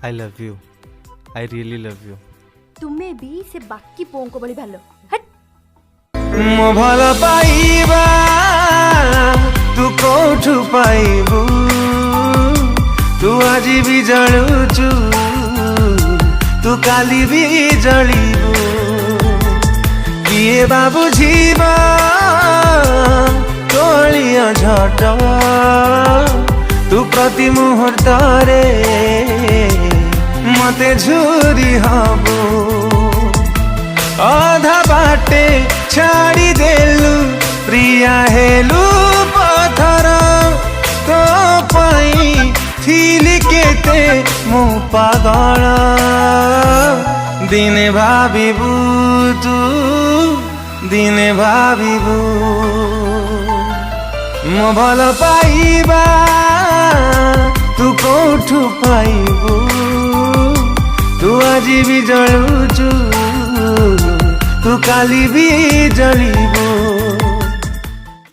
I love you, I really love you. तुम्हें भी से बाकी पुओं को बड़ी भालो हट। मो भल पाइबा तू कोठु पाइबू, तू आज भी जलुचु तू काली भी जलिबू, किए बाबू जीवा तोलिया झट तू प्रति मुहूर्त रे मते झुरी हबू, अधा बाटे छाड़ी देलु प्रिया हेलु पथर तो पाई थिली केते मु पागल, दिने भाबिबू तू दिने भाबिबू मो भल पाइबा तू कोठु पाइबू, तू आज भी जलुचु तू काली भी जलिबू।